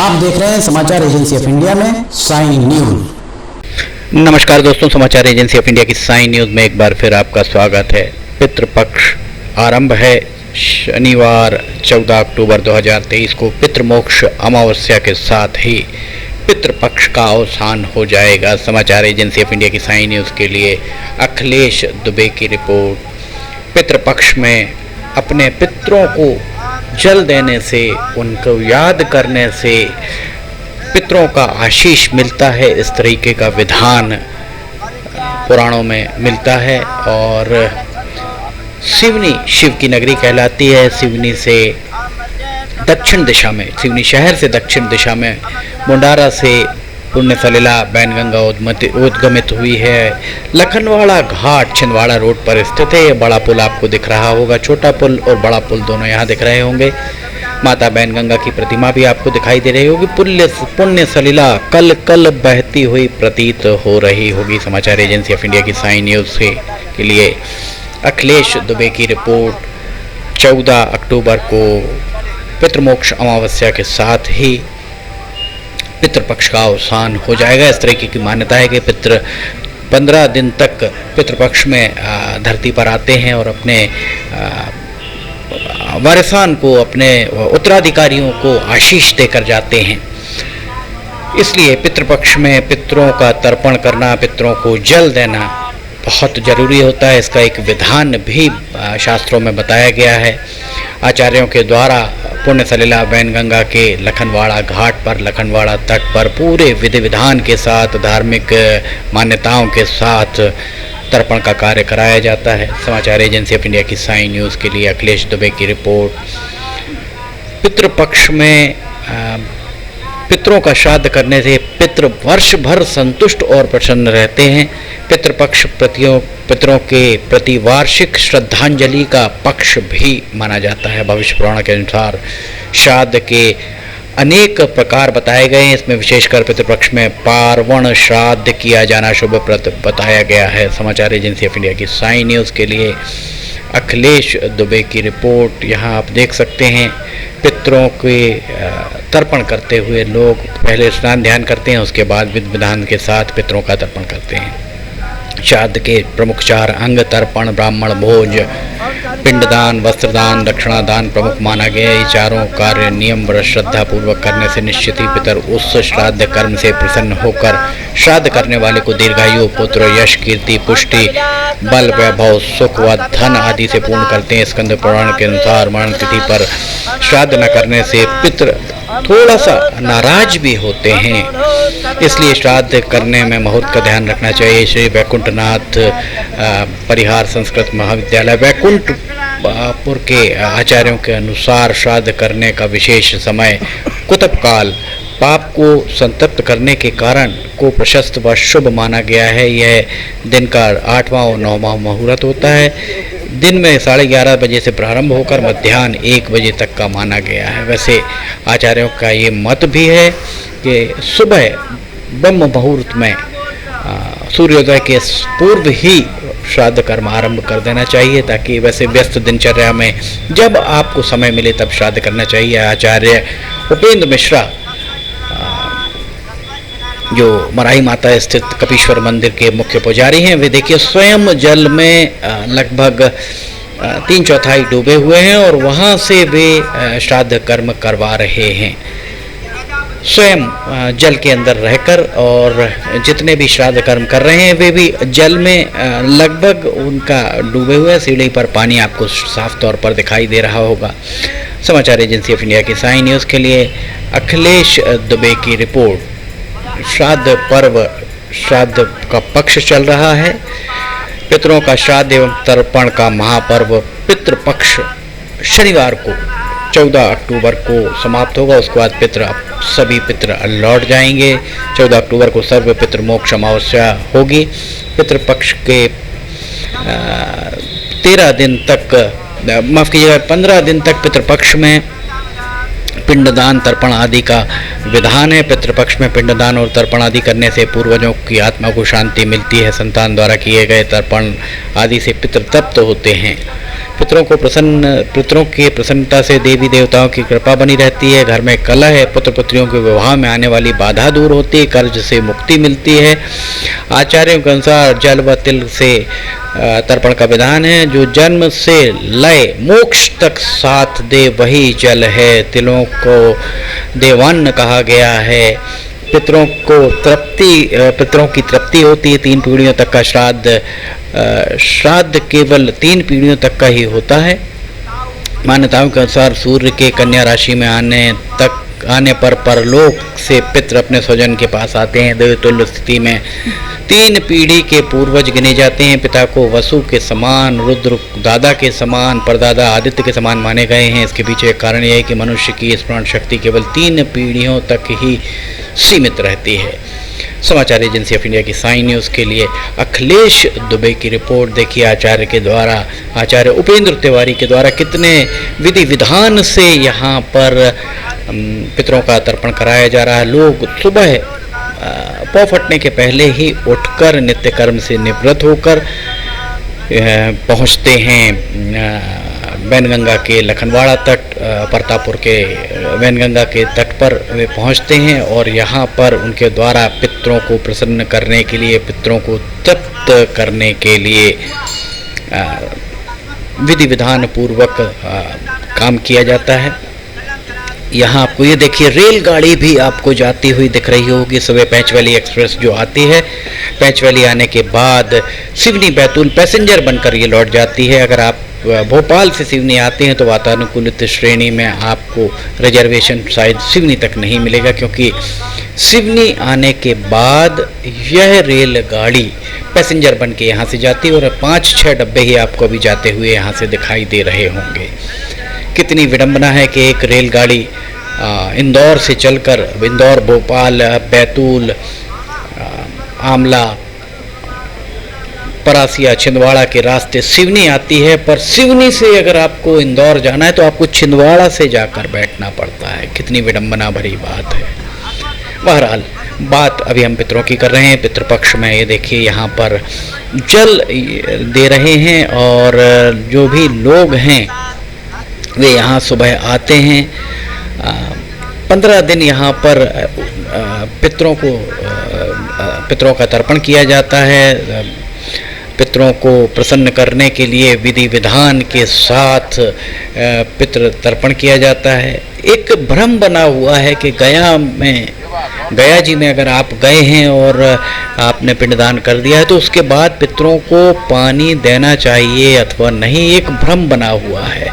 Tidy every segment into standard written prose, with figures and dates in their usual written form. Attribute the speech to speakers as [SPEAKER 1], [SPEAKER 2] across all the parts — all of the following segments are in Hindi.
[SPEAKER 1] आप देख रहे हैं समाचार एजेंसी ऑफ इंडिया में साइन न्यूज।
[SPEAKER 2] नमस्कार दोस्तों, समाचार एजेंसी ऑफ इंडिया की साइन न्यूज में एक बार फिर आपका स्वागत है। पितृपक्ष आरंभ है। शनिवार 14 अक्टूबर 2023 को पितृमोक्ष अमावस्या के साथ ही पितृपक्ष का अवसान हो जाएगा। समाचार एजेंसी ऑफ इंडिया की साइन न्यूज के लिए अखिलेश दुबे की रिपोर्ट। पितृपक्ष में अपने पितरों को जल देने से, उनको याद करने से पितरों का आशीष मिलता है, इस तरीके का विधान पुराणों में मिलता है। और सिवनी शिव की नगरी कहलाती है। सिवनी से दक्षिण दिशा में, सिवनी शहर से दक्षिण दिशा में मुंडारा से पुण्य सलिला बैनगंगा उद्गमित हुई है। लखनवाड़ा घाट छिंदवाड़ा रोड पर स्थित है। ये बड़ा पुल आपको दिख रहा होगा, छोटा पुल और बड़ा पुल दोनों यहाँ दिख रहे होंगे। माता बैनगंगा की प्रतिमा भी आपको दिखाई दे रही होगी। पुण्य सलिला कल कल बहती हुई प्रतीत हो रही होगी। समाचार एजेंसी ऑफ इंडिया की साइन न्यूज़ के लिए अखिलेश दुबे की रिपोर्ट। 14 अक्टूबर को पितृमोक्ष अमावस्या के साथ ही पितृपक्ष का अवसान हो जाएगा। इस तरीके की मान्यता है कि पितृ 15 दिन तक पितृपक्ष में धरती पर आते हैं और अपने वारिसान को, अपने उत्तराधिकारियों को आशीष देकर जाते हैं। इसलिए पितृपक्ष में पितरों का तर्पण करना, पितरों को जल देना बहुत ज़रूरी होता है। इसका एक विधान भी शास्त्रों में बताया गया है आचार्यों के द्वारा। पुण्य सलिला बैनगंगा के लखनवाड़ा घाट पर, लखनवाड़ा तट पर पूरे विधि विधान के साथ, धार्मिक मान्यताओं के साथ तर्पण का कार्य कराया जाता है। समाचार एजेंसी ऑफ इंडिया की साइन न्यूज़ के लिए अखिलेश दुबे की रिपोर्ट। पितृपक्ष में पितरों का श्राद्ध करने से पितृ वर्ष भर संतुष्ट और प्रसन्न रहते हैं। पितृपक्ष पितरों के प्रति वार्षिक श्रद्धांजलि का पक्ष भी माना जाता है। भविष्य पुराण के अनुसार श्राद्ध के अनेक प्रकार बताए गए हैं। इसमें विशेषकर पितृपक्ष में पार्वण श्राद्ध किया जाना शुभप्रद बताया गया है। समाचार एजेंसी ऑफ इंडिया की साइन न्यूज़ के लिए अखिलेश दुबे की रिपोर्ट। यहाँ आप देख सकते हैं पितरों के तर्पण करते हुए लोग पहले स्नान ध्यान करते हैं, उसके बाद विधि विधान के साथ पितरों का तर्पण करते हैं। श्राद्ध के प्रमुख 4 अंग तर्पण, ब्राह्मण भोज, पिंडदान, वस्त्रदान, दक्षिणादान प्रमुख माना गया। ये चारों कार्य नियम व श्रद्धा पूर्वक करने से निश्चित ही पितर उस श्राद्ध कर्म से प्रसन्न होकर श्राद्ध करने वाले को दीर्घायु, पुत्र, यश, कीर्ति, पुष्टि, बल, वैभव, सुख व धन आदि से पूर्ण करते हैं। स्कंद पुराण के अनुसार मरण तिथि पर श्राद्ध न करने से पितर थोड़ा सा नाराज भी होते हैं, इसलिए श्राद्ध करने में मुहूर्त का ध्यान रखना चाहिए। श्री वैकुंठनाथ परिहार संस्कृत महाविद्यालय वैकुंठपुर के आचार्यों के अनुसार श्राद्ध करने का विशेष समय कुतुब काल, पाप को संतप्त करने के कारण को प्रशस्त व शुभ माना गया है। यह दिन का 8वां और 9वां मुहूर्त होता है। दिन में 11:30 बजे से प्रारंभ होकर मध्याह्न 1 बजे तक का माना गया है। वैसे आचार्यों का ये मत भी है कि सुबह ब्रह्म मुहूर्त में सूर्योदय के पूर्व ही श्राद्ध कर्म आरंभ कर देना चाहिए, ताकि वैसे व्यस्त दिनचर्या में जब आपको समय मिले तब श्राद्ध करना चाहिए। आचार्य उपेंद्र मिश्रा जो मराही माता स्थित कपीश्वर मंदिर के मुख्य पुजारी हैं, वे देखिए स्वयं जल में लगभग 3/4 डूबे हुए हैं और वहाँ से वे श्राद्ध कर्म करवा रहे हैं स्वयं जल के अंदर रहकर। और जितने भी श्राद्ध कर्म कर रहे हैं वे भी जल में लगभग उनका डूबे हुए। सीढ़ी पर पानी आपको साफ तौर पर दिखाई दे रहा होगा। समाचार एजेंसी ऑफ इंडिया की साइन न्यूज़ के लिए अखिलेश दुबे की रिपोर्ट। श्राद्ध पर्व, श्राद्ध का पक्ष चल रहा है। पितरों का श्राद्ध एवं तर्पण का महापर्व पितृपक्ष शनिवार को 14 अक्टूबर को समाप्त होगा। उसके बाद सभी पितृ लौट जाएंगे। 14 अक्टूबर को सर्व पितृमोक्ष अमावस्या होगी। पितृपक्ष के 13 दिन तक, माफ़ कीजिएगा 15 दिन तक पितृपक्ष में पिंडदान, तर्पण आदि का विधान है। पितृपक्ष में पिंडदान और तर्पण आदि करने से पूर्वजों की आत्मा को शांति मिलती है। संतान द्वारा किए गए तर्पण आदि से पितृ तृप्त होते हैं पितरों की प्रसन्नता से देवी देवताओं की कृपा बनी रहती है। घर में कलह है, पुत्र पुत्रियों के विवाह में आने वाली बाधा दूर होती है, कर्ज से मुक्ति मिलती है। आचार्यों के अनुसार जल व तिल से तर्पण का विधान है। जो जन्म से लय मोक्ष तक साथ दे वही जल है। तिलों को देवान्न कहा गया है। पितरों की तृप्ति होती है। 3 पीढ़ियों तक का श्राद्ध केवल 3 पीढ़ियों तक का ही होता है। मान्यताओं के अनुसार सूर्य के कन्या राशि में आने पर परलोक से पितृ अपने स्वजन के पास आते हैं। देवतुल्य स्थिति में 3 पीढ़ी के पूर्वज गिने जाते हैं। पिता को वसु के समान, रुद्र दादा के समान, परदादा आदित्य के समान माने गए हैं। इसके पीछे एक कारण यह है कि मनुष्य की स्मरण शक्ति केवल 3 पीढ़ियों तक ही सीमित रहती है। समाचार एजेंसी ऑफ इंडिया की साई न्यूज़ के लिए अखिलेश दुबे की रिपोर्ट देखिए। आचार्य उपेंद्र तिवारी के द्वारा कितने विधि विधान से यहाँ पर पितरों का तर्पण कराया जा रहा है। लोग सुबह पौ फटने के पहले ही उठकर नित्य कर्म से निवृत्त होकर पहुँचते हैं वैनगंगा के लखनवाड़ा तट, प्रतापपुर के वैनगंगा के तट पर वे पहुंचते हैं और यहाँ पर उनके द्वारा पितरों को प्रसन्न करने के लिए, पितरों को तृप्त करने के लिए विधि विधान पूर्वक काम किया जाता है। यहाँ आपको ये देखिए रेलगाड़ी भी आपको जाती हुई दिख रही होगी। सुबह पैंच वैली एक्सप्रेस जो आती है, पैंच वैली आने के बाद सिवनी बैतूल पैसेंजर बनकर ये लौट जाती है। अगर आप भोपाल से सिवनी आते हैं तो वातानुकूलित श्रेणी में आपको रिजर्वेशन शायद सिवनी तक नहीं मिलेगा, क्योंकि सिवनी आने के बाद यह रेलगाड़ी पैसेंजर बन के यहाँ से जाती है और 5-6 डब्बे ही आपको अभी जाते हुए यहाँ से दिखाई दे रहे होंगे। कितनी विडंबना है कि एक रेलगाड़ी इंदौर से चलकर इंदौर, भोपाल, बैतूल, आमला, परासिया, छिंदवाड़ा के रास्ते सिवनी आती है, पर सिवनी से अगर आपको इंदौर जाना है तो आपको छिंदवाड़ा से जाकर बैठना पड़ता है। कितनी विडंबना भरी बात है। बहरहाल बात अभी हम पितरों की कर रहे हैं। पितृपक्ष में ये देखिए यहाँ पर जल दे रहे हैं और जो भी लोग हैं वे यहाँ सुबह आते हैं। 15 दिन यहाँ पर पितरों का तर्पण किया जाता है। पितरों को प्रसन्न करने के लिए विधि विधान के साथ पितृ तर्पण किया जाता है। एक भ्रम बना हुआ है कि गया जी में अगर आप गए हैं और आपने पिंडदान कर दिया है तो उसके बाद पितरों को पानी देना चाहिए अथवा नहीं, एक भ्रम बना हुआ है।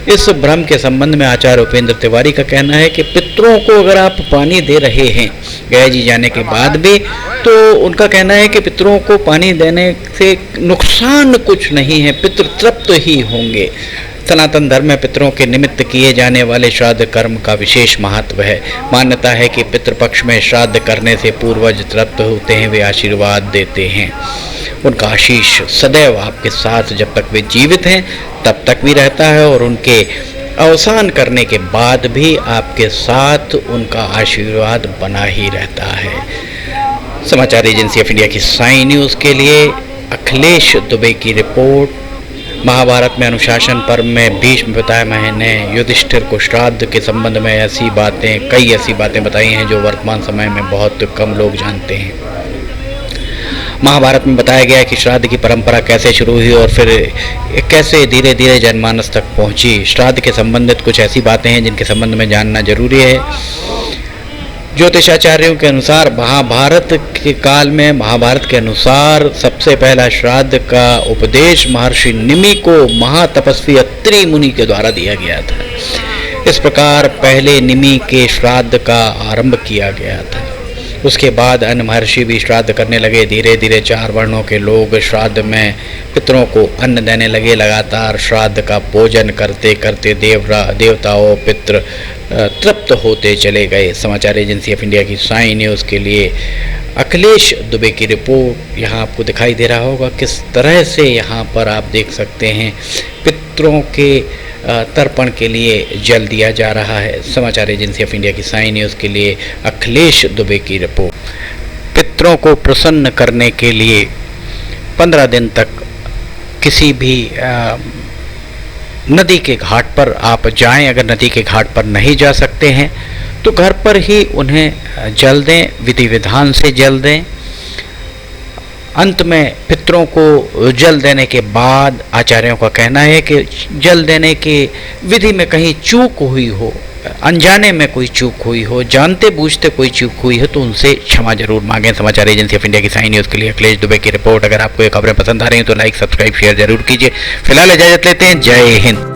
[SPEAKER 2] इस भ्रम के संबंध में आचार्य उपेंद्र तिवारी का कहना है कि पितरों को अगर आप पानी दे रहे हैं गया जी जाने के बाद भी, तो उनका कहना है कि पितरों को पानी देने से नुकसान कुछ नहीं है, पितृ तृप्त ही होंगे। सनातन धर्म में पितरों के निमित्त किए जाने वाले श्राद्ध कर्म का विशेष महत्व है। मान्यता है कि पितृपक्ष में श्राद्ध करने से पूर्वज तृप्त होते हैं, वे आशीर्वाद देते हैं। उनका आशीष सदैव आपके साथ जब तक वे जीवित हैं तब तक भी रहता है और उनके अवसान करने के बाद भी आपके साथ उनका आशीर्वाद बना ही रहता है। समाचार एजेंसी ऑफ इंडिया की साई न्यूज़ के लिए अखिलेश दुबे की रिपोर्ट। महाभारत में अनुशासन पर्व में भीष्म पितामह ने युधिष्ठिर को श्राद्ध के संबंध में कई ऐसी बातें बताई हैं जो वर्तमान समय में बहुत कम लोग जानते हैं। महाभारत में बताया गया कि श्राद्ध की परंपरा कैसे शुरू हुई और फिर कैसे धीरे धीरे जनमानस तक पहुंची। श्राद्ध के संबंधित कुछ ऐसी बातें हैं जिनके संबंध में जानना जरूरी है। ज्योतिषाचार्यों के अनुसार महाभारत के अनुसार सबसे पहला श्राद्ध का उपदेश महर्षि निमि को महातपस्वी अत्रि मुनि के द्वारा दिया गया था। इस प्रकार पहले निमि के श्राद्ध का आरंभ किया गया था। उसके बाद अन्य महर्षि भी श्राद्ध करने लगे। धीरे धीरे 4 वर्णों के लोग श्राद्ध में पितरों को अन्न देने लगे। लगातार श्राद्ध का भोजन करते करते देवताओं पितृ तृप्त होते चले गए। समाचार एजेंसी ऑफ इंडिया की साई न्यूज़ के लिए अखिलेश दुबे की रिपोर्ट। यहाँ आपको दिखाई दे रहा होगा किस तरह से यहाँ पर आप देख सकते हैं पितरों के तर्पण के लिए जल दिया जा रहा है। समाचार एजेंसी ऑफ इंडिया की साई न्यूज़ के लिए अखिलेश दुबे की रिपोर्ट। पितरों को प्रसन्न करने के लिए 15 दिन तक किसी भी नदी के घाट पर आप जाएं। अगर नदी के घाट पर नहीं जा सकते हैं तो घर पर ही उन्हें जल दें, विधि विधान से जल दें। अंत में पितरों को जल देने के बाद आचार्यों का कहना है कि जल देने के विधि में कहीं चूक हुई हो, अनजाने में कोई चूक हुई हो, जानते बूझते कोई चूक हुई हो, तो उनसे क्षमा जरूर मांगें। समाचार एजेंसी ऑफ इंडिया की साइन न्यूज़ के लिए अखिलेश दुबे की रिपोर्ट। अगर आपको ये खबरें पसंद आ रही हैं तो लाइक, सब्सक्राइब, शेयर जरूर कीजिए। फिलहाल इजाजत लेते हैं। जय हिंद।